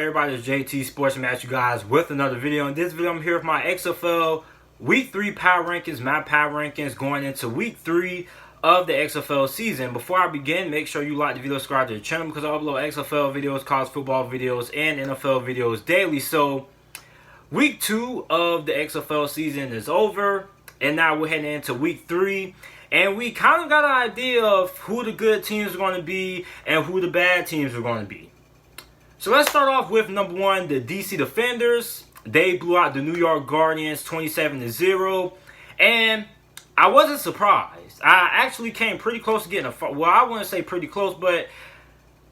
everybody? It's JT Sportsman at you guys with another video. In this video, I'm here with my XFL Week 3 power rankings, my power rankings going into Week 3 of the XFL season. Before I begin, make sure you like the video, subscribe to the channel because I upload XFL videos, college football videos, and NFL videos daily. So, Week 2 of the XFL season is over, and now we're heading into Week 3. And we kind of got an idea of who the good teams are going to be and who the bad teams are going to be. So let's start off with number 1, the DC Defenders. They blew out the New York Guardians 27-0. And I wasn't surprised. I actually came pretty close to getting well, I wouldn't say pretty close, but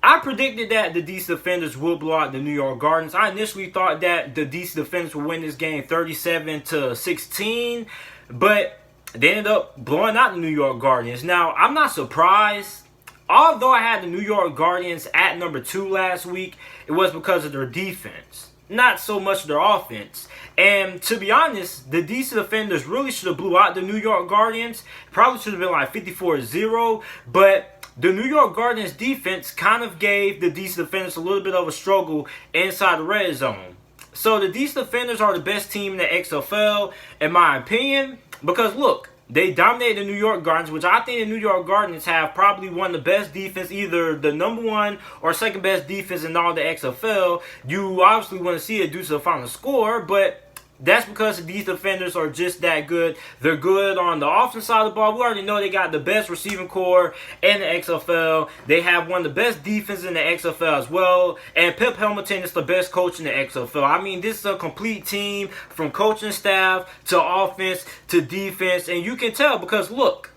I predicted that the DC Defenders will blow out the New York Guardians. I initially thought that the DC Defenders would win this game 37-16, but they ended up blowing out the New York Guardians. Now, I'm not surprised. Although I had the New York Guardians at number 2 last week, it was because of their defense, not so much their offense. And to be honest, the DC Defenders really should have blew out the New York Guardians. Probably should have been like 54-0, but the New York Guardians defense kind of gave the DC Defenders a little bit of a struggle inside the red zone. So the DC Defenders are the best team in the XFL, in my opinion, because look, they dominated the New York Guardians, which I think the New York Guardians have probably one of the best defense, either the number 1 or second best defense in all the XFL. You obviously want to see it due to the final score, but that's because these defenders are just that good. They're good on the offensive side of the ball. We already know they got the best receiving core in the XFL. They have one of the best defenses in the XFL as well. And Pep Hamilton is the best coach in the XFL. I mean, this is a complete team from coaching staff to offense to defense. And you can tell because, look,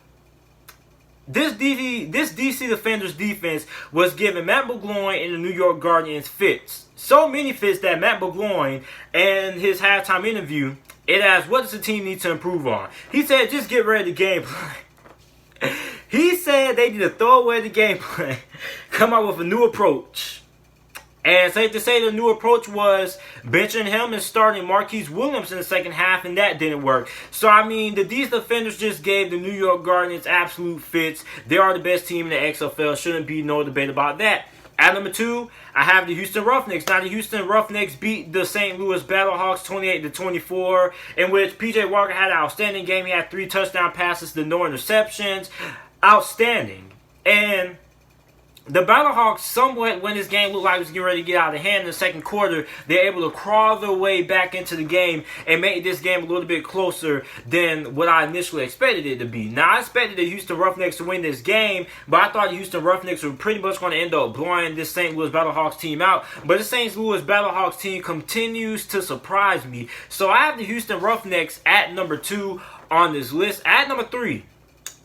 this DC Defenders defense was giving Matt McGloin and the New York Guardians fits. So many fits that Matt McGloin in his halftime interview, it asked, what does the team need to improve on? He said, just get ready to game plan. He said they need to throw away the game plan, come out with a new approach. And safe to say the new approach was benching him and starting Marquise Williams in the second half, and that didn't work. So, I mean, these defenders just gave the New York Guardians absolute fits. They are the best team in the XFL. Shouldn't be no debate about that. At number 2, I have the Houston Roughnecks. Now, the Houston Roughnecks beat the St. Louis Battlehawks 28-24, in which P.J. Walker had an outstanding game. He had 3 touchdown passes to no interceptions. Outstanding. And the Battlehawks somewhat, when this game looked like it was getting ready to get out of hand in the second quarter, they're able to crawl their way back into the game and make this game a little bit closer than what I initially expected it to be. Now, I expected the Houston Roughnecks to win this game, but I thought the Houston Roughnecks were pretty much going to end up blowing this St. Louis Battlehawks team out. But the St. Louis Battlehawks team continues to surprise me. So I have the Houston Roughnecks at number 2 on this list. At number 3,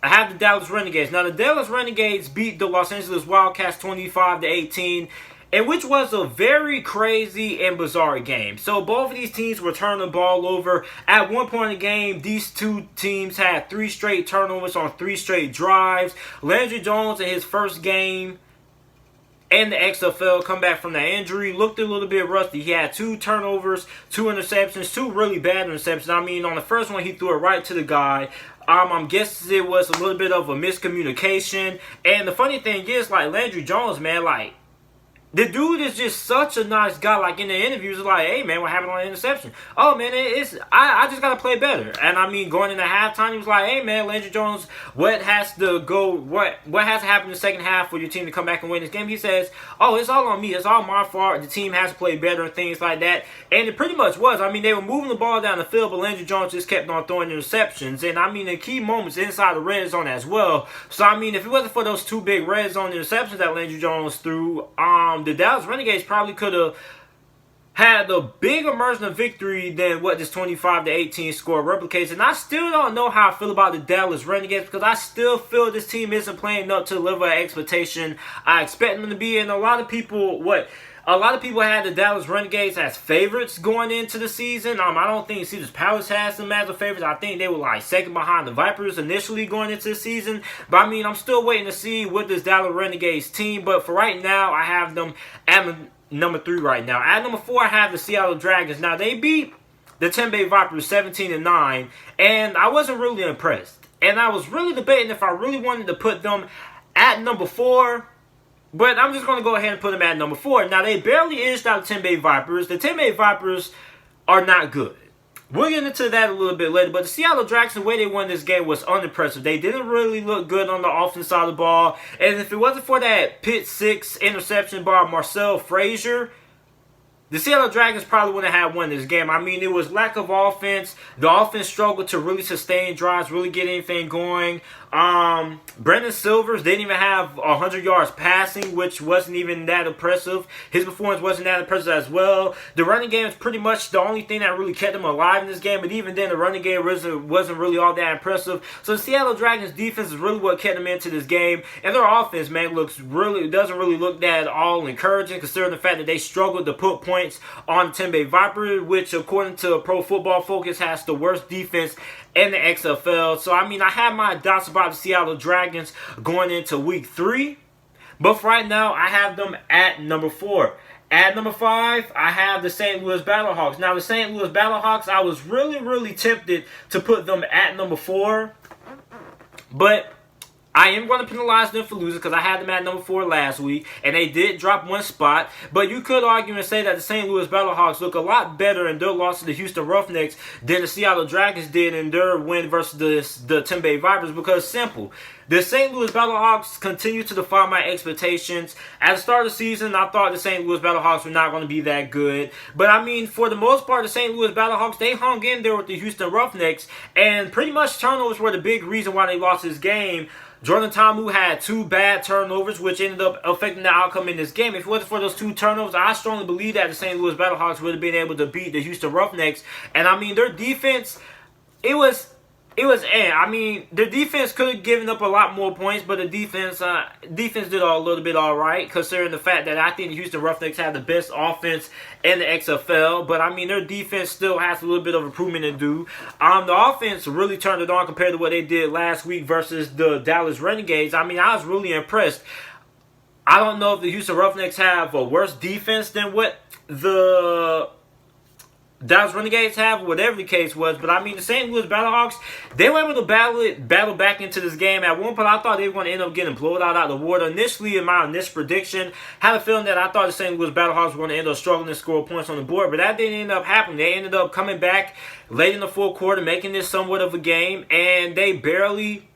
I have the Dallas Renegades. Now, the Dallas Renegades beat the Los Angeles Wildcats 25-18, and which was a very crazy and bizarre game. So, both of these teams were turning the ball over. At one point in the game, these two teams had 3 straight turnovers on 3 straight drives. Landry Jones, in his first game and the XFL, come back from that injury, looked a little bit rusty. He had 2 turnovers, 2 interceptions, 2 really bad interceptions. I mean, on the first one, he threw it right to the guy. I'm guessing it was a little bit of a miscommunication. And the funny thing is, like, Landry Jones, man, like, the dude is just such a nice guy. Like, in the interviews, like, hey, man, what happened on the interception? Oh, man, I just got to play better. And, I mean, going into halftime, he was like, hey, man, Landry Jones, what has to happen in the second half for your team to come back and win this game? He says, oh, it's all on me. It's all my fault. The team has to play better and things like that. And it pretty much was. I mean, they were moving the ball down the field, but Landry Jones just kept on throwing interceptions. And, I mean, the key moments inside the red zone as well. So, I mean, if it wasn't for those 2 big red zone interceptions that Landry Jones threw, the Dallas Renegades probably could have had a bigger margin of victory than what this 25-18 score replicates. And I still don't know how I feel about the Dallas Renegades because I still feel this team isn't playing up to the level of expectation I expect them to be. And a lot of people had the Dallas Renegades as favorites going into the season. I don't think Caesars Palace has them as the favorites. I think they were like second behind the Vipers initially going into the season. But I mean, I'm still waiting to see what this Dallas Renegades team. But for right now, I have them at number 3 right now. At number 4, I have the Seattle Dragons. Now, they beat the Tampa Bay Vipers 17-9, and I wasn't really impressed. And I was really debating if I really wanted to put them at number 4 But I'm just going to go ahead and put them at number 4. Now, they barely inched out the Tampa Bay Vipers. The Tampa Bay Vipers are not good. We'll get into that a little bit later. But the Seattle Dragons, the way they won this game was unimpressive. They didn't really look good on the offense side of the ball. And if it wasn't for that pick 6 interception by Marcel Frazier, the Seattle Dragons probably wouldn't have won this game. I mean, it was lack of offense. The offense struggled to really sustain drives, really get anything going. Brandon Silvers didn't even have 100 yards passing, which wasn't even that impressive. His performance wasn't that impressive as well. The running game is pretty much the only thing that really kept them alive in this game. But even then, the running game wasn't really all that impressive. So the Seattle Dragons defense is really what kept them into this game. And their offense, man, doesn't really look that all encouraging, considering the fact that they struggled to put points on the Tampa Bay Vipers, which according to Pro Football Focus has the worst defense in the XFL. So, I mean, I have my doubts about the Seattle Dragons going into week 3. But for right now, I have them at number 4. At number 5, I have the St. Louis Battlehawks. Now, the St. Louis Battlehawks, I was really tempted to put them at number 4. But I am going to penalize them for losing because I had them at number 4 last week, and they did drop one spot. But you could argue and say that the St. Louis Battlehawks look a lot better in their loss to the Houston Roughnecks than the Seattle Dragons did in their win versus the Tampa Bay Vipers, because simple. The St. Louis Battlehawks continue to defy my expectations. At the start of the season, I thought the St. Louis Battlehawks were not going to be that good. But, I mean, for the most part, the St. Louis Battlehawks, they hung in there with the Houston Roughnecks. And pretty much turnovers were the big reason why they lost this game. Jordan Ta'amu had 2 bad turnovers, which ended up affecting the outcome in this game. If it wasn't for those 2 turnovers, I strongly believe that the St. Louis Battlehawks would have been able to beat the Houston Roughnecks. And, I mean, their defense, I mean, their defense could have given up a lot more points, but the defense did a little bit all right, considering the fact that I think the Houston Roughnecks have the best offense in the XFL. But, I mean, their defense still has a little bit of improvement to do. The offense really turned it on compared to what they did last week versus the Dallas Renegades. I mean, I was really impressed. I don't know if the Houston Roughnecks have a worse defense than what the Dallas Renegades have, whatever the case was. But, I mean, the St. Louis Battlehawks, they were able to battle back into this game. At one point, I thought they were going to end up getting blown out of the water. Initially, in my initial prediction, had a feeling that I thought the St. Louis Battlehawks were going to end up struggling to score points on the board. But that didn't end up happening. They ended up coming back late in the fourth quarter, making this somewhat of a game. And they barely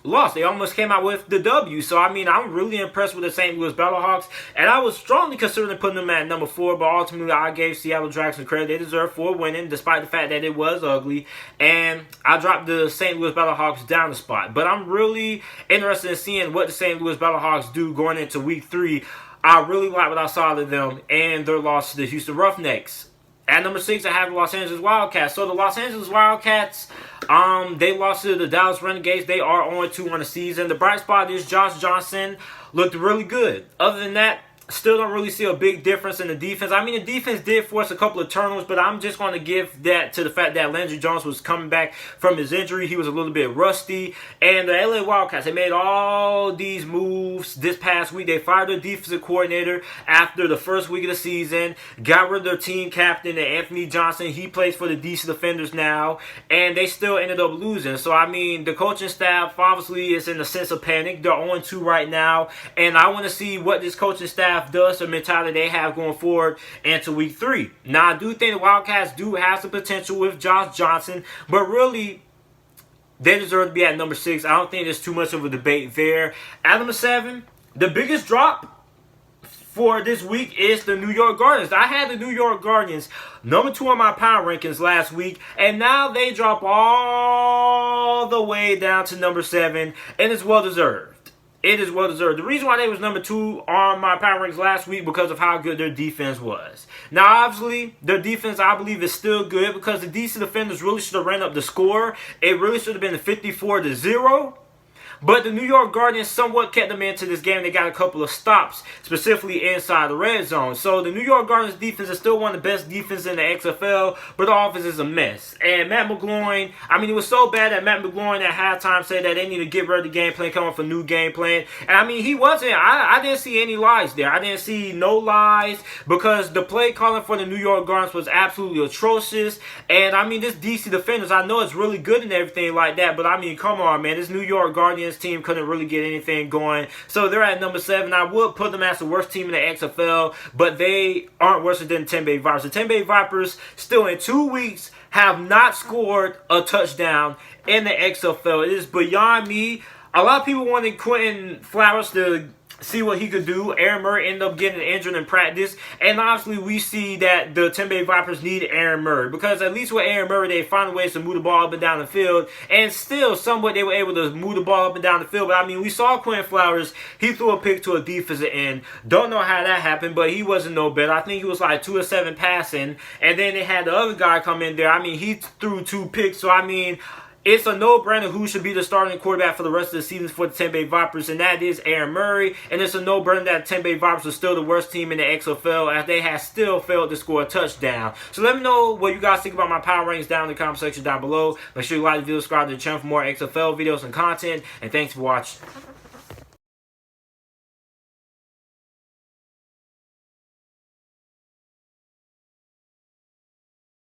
lost. They almost came out with the W. So, I mean, I'm really impressed with the St. Louis Battlehawks. And I was strongly considering putting them at number 4. But ultimately, I gave Seattle Dragons some credit. They deserve for winning, despite the fact that it was ugly. And I dropped the St. Louis Battlehawks down a spot. But I'm really interested in seeing what the St. Louis Battlehawks do going into week 3. I really like what I saw of them and their loss to the Houston Roughnecks. At number 6, I have the Los Angeles Wildcats. So the Los Angeles Wildcats, they lost to the Dallas Renegades. They are 0-2 on the season. The bright spot is Josh Johnson looked really good. Other than that, still don't really see a big difference in the defense. I mean, the defense did force a couple of turnovers, but I'm just going to give that to the fact that Landry Jones was coming back from his injury. He was a little bit rusty. And the LA Wildcats, they made all these moves this past week. They fired their defensive coordinator after the first week of the season, got rid of their team captain, Anthony Johnson. He plays for the DC Defenders now, and they still ended up losing. So, I mean, the coaching staff obviously is in a sense of panic. They're 0-2 right now, and I want to see what this coaching staff does, the mentality they have going forward into week 3. Now, I do think the Wildcats do have some potential with Josh Johnson, but really, they deserve to be at number 6. I don't think there's too much of a debate there. At number 7, the biggest drop for this week is the New York Guardians. I had the New York Guardians number 2 on my power rankings last week, and now they drop all the way down to number 7, and it's well deserved. It is well deserved. The reason why they was number 2 on my power rankings last week because of how good their defense was. Now, obviously, their defense, I believe, is still good because the DC Defenders really should have ran up the score. It really should have been 54-0. But the New York Guardians somewhat kept them into this game. They got a couple of stops, specifically inside the red zone. So the New York Guardians defense is still one of the best defenses in the XFL, but the offense is a mess. And Matt McGloin, I mean, it was so bad that Matt McGloin at halftime said that they need to get rid of the game plan, come up with a new game plan. And I mean, he wasn't, I didn't see any lies there. I didn't see no lies because the play calling for the New York Guardians was absolutely atrocious. And I mean, this DC Defenders, I know it's really good and everything like that, but I mean, come on, man. This New York Guardians Guardians team couldn't really get anything going. So they're at number 7. I would put them as the worst team in the XFL, but they aren't worse than the Tampa Bay Vipers. The Tampa Bay Vipers still in 2 weeks have not scored a touchdown in the XFL. It is beyond me. A lot of people wanted Quentin Flowers to see what he could do. Aaron Murray ended up getting injured in practice, and obviously we see that the Tampa Bay Vipers need Aaron Murray, because at least with Aaron Murray they find ways to move the ball up and down the field, and still somewhat they were able to move the ball up and down the field. But I mean, we saw Quentin Flowers, he threw a pick to a defensive end. Don't know how that happened, but he wasn't no better. I think he was like 2 of 7 passing, and then they had the other guy come in there. I mean, he threw 2 picks, so I mean, it's a no-brainer who should be the starting quarterback for the rest of the season for the Tampa Bay Vipers, and that is Aaron Murray. And it's a no-brainer that the Tampa Bay Vipers are still the worst team in the XFL, as they have still failed to score a touchdown. So let me know what you guys think about my power rankings down in the comment section down below. Make sure you like the video, subscribe to the channel for more XFL videos and content, and thanks for watching.